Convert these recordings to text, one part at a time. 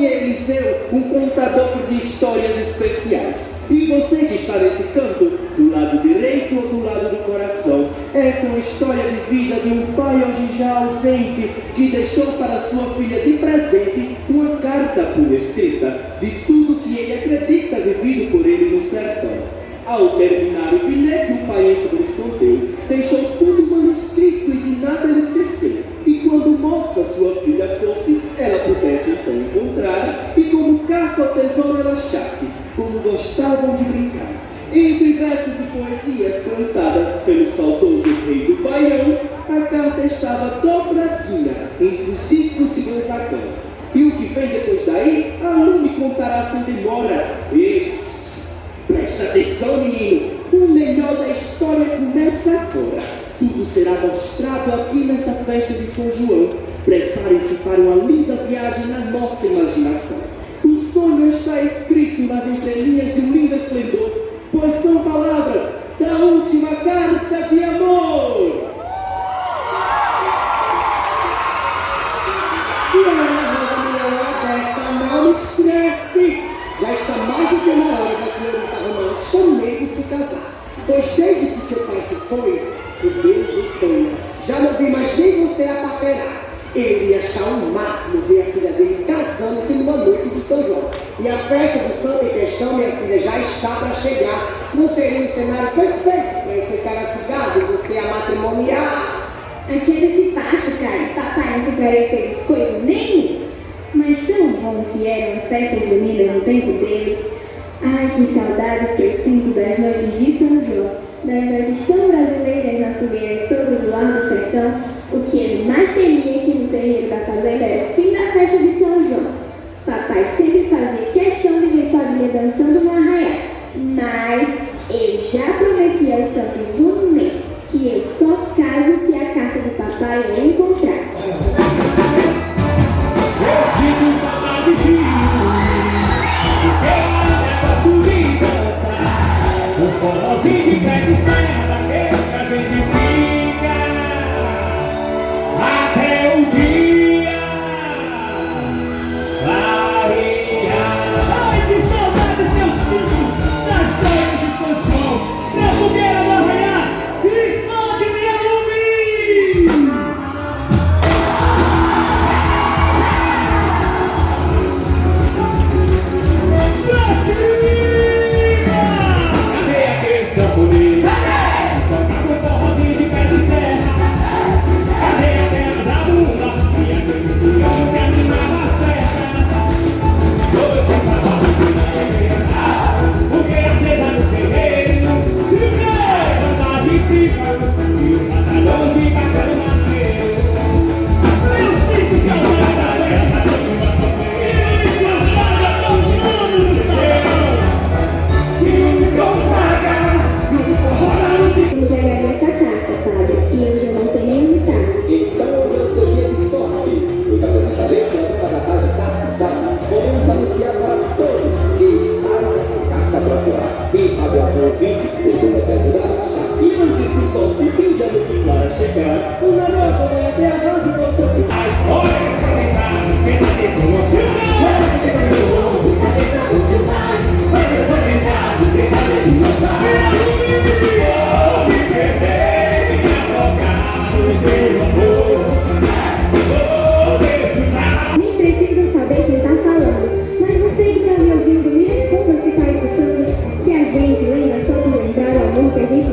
nome é Eliseu, um contador de histórias especiais. E você que está nesse canto, do lado direito ou do lado do coração, essa é uma história de vida de um pai hoje já ausente, que deixou para sua filha de presente uma carta por escrita de tudo que ele acredita vivido por ele no sertão. Ao terminar o bilhete, o pai então escondeu, deixou tudo manuscrito e de nada ele esqueceu. E quando moça sua filha fosse, ela pudesse então encontrar, e como caça ao tesouro ela achasse, como gostavam de brincar. Entre versos e poesias cantadas pelo saudoso rei do Baião, a carta estava dobradinha entre os discos de Gonzagão. E o que vem depois daí, a Lu contará sem demora. Presta atenção, menino, o melhor da história começa agora. Tudo será mostrado aqui nessa festa de São João. Preparem-se para uma linda viagem na nossa imaginação. O sonho está escrito nas entrelinhas de um lindo esplendor, pois são palavras da última carta de amor. E a Rosa Melhor dessa não esquece. Já está mais do que na hora da senhorita Romana Chamei de se casar. Pois desde que seu pai se foi, que Deus o tenha, já não vi mais nem você a paquerar. Ele ia achar o máximo ver a filha dele casando-se numa noite de São João. E a festa do santo em questão, minha filha, já está para chegar. Não seria um cenário perfeito para esse cara cigado e você a matrimoniar? Aquele pacho, cara, papai não ficaria feliz coisa nenhuma. Mas tão bom que eram as festas juninas no tempo dele. Ai, que saudades que eu sinto das noites de São João, das noites tão brasileiras nas fogueiras sobre do ar do sertão. O que ele mais temia aqui no terreiro da fazenda era o fim da festa de São João. Papai sempre fazia questão de ver Padilha dançando no arraial. Mas eu já prometi aos santos do mês que eu só caso se a carta do papai eu encontrar. Eu sinto saudade de um forrozinho de pé de serra, daquele que a gente fica até o dia clarear. Ai, que saudade que eu sinto das noites de São João, na fogueira do arraial, explode minha lumi! Nem precisa saber quem tá falando, mas você que tá me ouvindo, me responda se tá escutando. Se a gente lembra só de lembrar o amor que a gente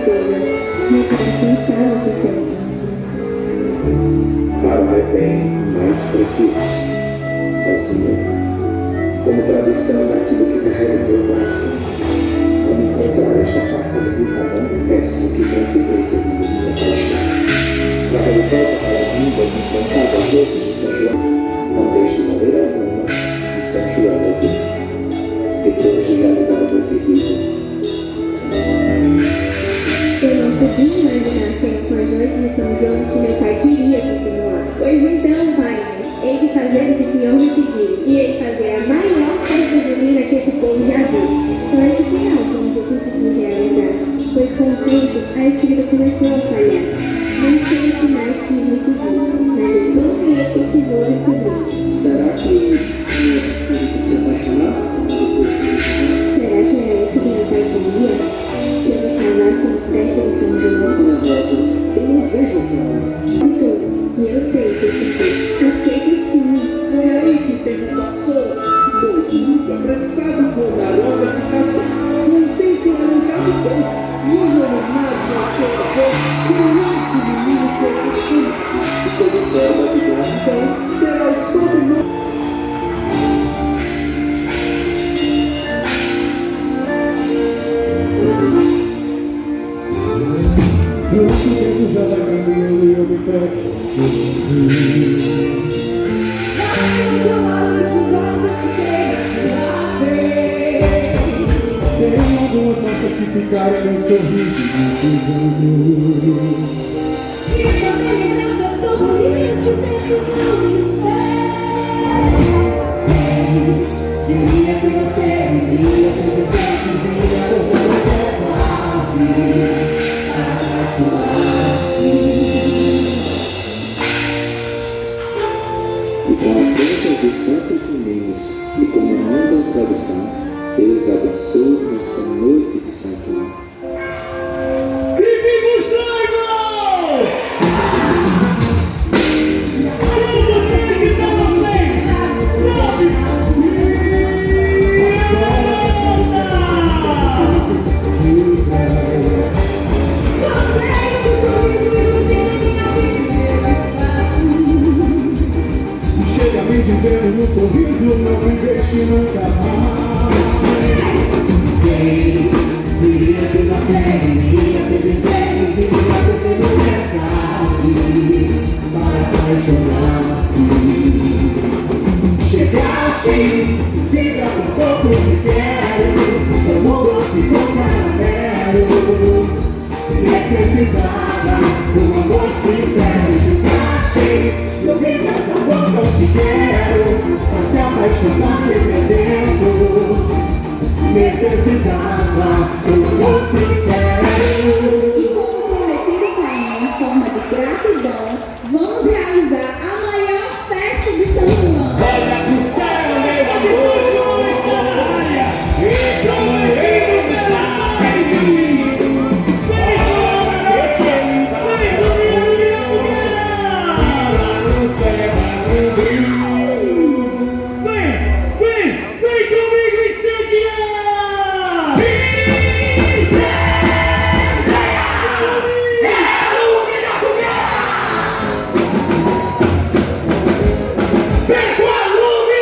coisa. Meu coração sabe o que sente. Para o meu bem mais precioso. Assim, como tradição daquilo que carrega o meu coração. Quando encontrar esta carta escrita à mão, peço que continue seguindo minha paixão. Traga de volta para as línguas encantadas outros de São João. Não deixe morrer a alma de São João Augusto. Depois de realizar o meu pedido. Eu não podia imaginar que era com as noites de São João que meu pai queria continuar. Pois então, pai, hei de fazer o que o senhor me pediu. E hei de fazer a maior festa junina que esse povo já viu. Só esse final que eu não vou conseguir realizar. Pois com o tempo, a escrita começou a falhar. Não sei o que mais quis me pedir, mas eu prometo que vou descobrir. Será que eu preciso de se apaixonar? Será que era isso que meu pai queria? Que eu me casasse na festa de São João? Minha rosa, eu não vejo nada. Então, e eu sei que eu senti. Aceito sim. Foi aí que o tempo passou. Noivo muito apressado quando a rosa se casou. Com o tempo arrancado bom. E em homenagem ao seu avô, criou esse menino seu destino. E como forma de gratidão, terá o sobrenome. Nosso tempo já vai caminhando e eu me fecho. Tem algumas marcas que ficaram no sorriso de anos. E também lembranças tão bonitas que o tempo não me esquece. Seria que você iria se eu tivesse vida como E com a força dos santos meninos e como manda a tradição, Deus abençoe nesta noite de São João. E viva os noivos! Vamos sensibilizar vocês! Chega me dizendo no sorriso, não me deixe nunca mais. Quem diria que você iria se dizer que queria ter liberdade para apaixonar-se? Chegaste, se diga com pouco te quero, tomou doce com caramelo. Necessitava um amor sincero. Chegaste, eu vi tanta boca, eu te quero, pra se apaixonar se perdendo. Necessitava um amor sincero. E como prometido, pai, em forma de gratidão, vamos realizar a maior festa de São João. Olha pro céu, meu amor! Esse amanhã vem comigo incendiar! Pega o alume!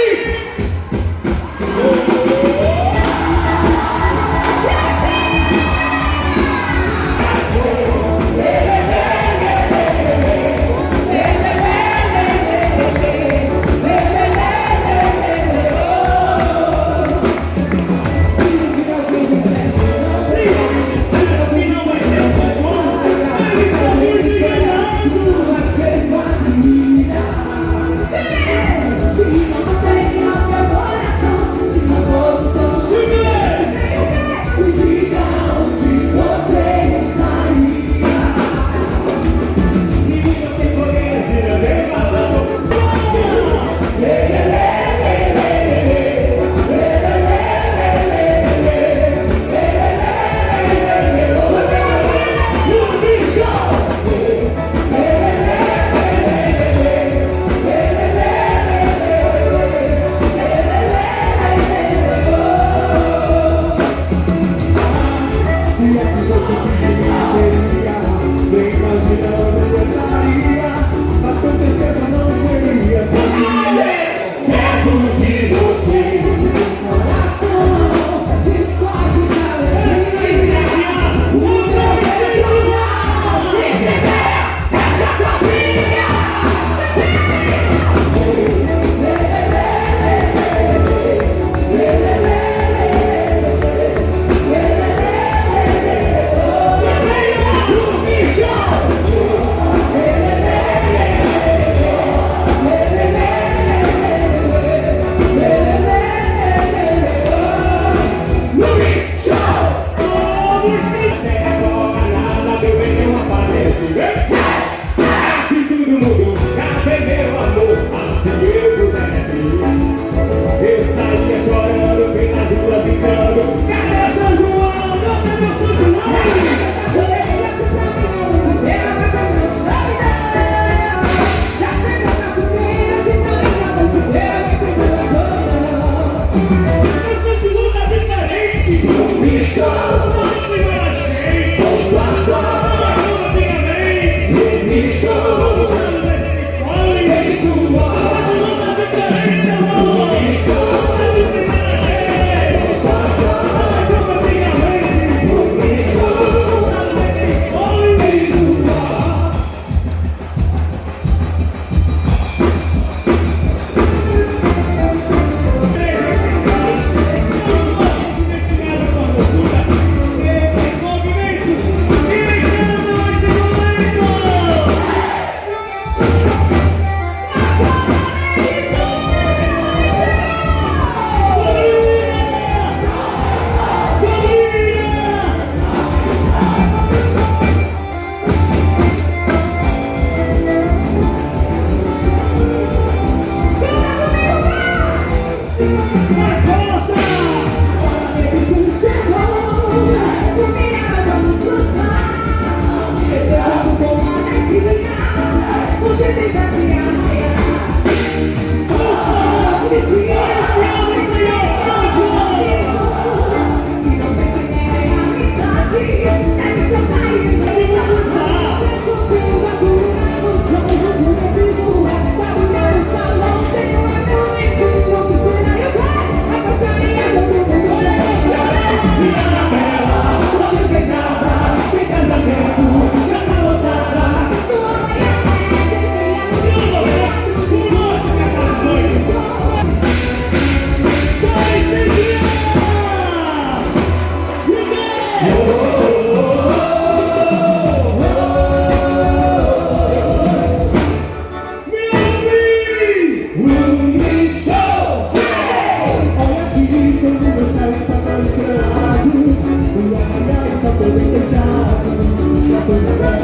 Se Nada bebê não aparece. Aqui tudo mudou, cadê meu amor? Assim eu pudesse. Eu saía chorando pelas ruas gritando: cadê São João? Cadê meu São João? Coisa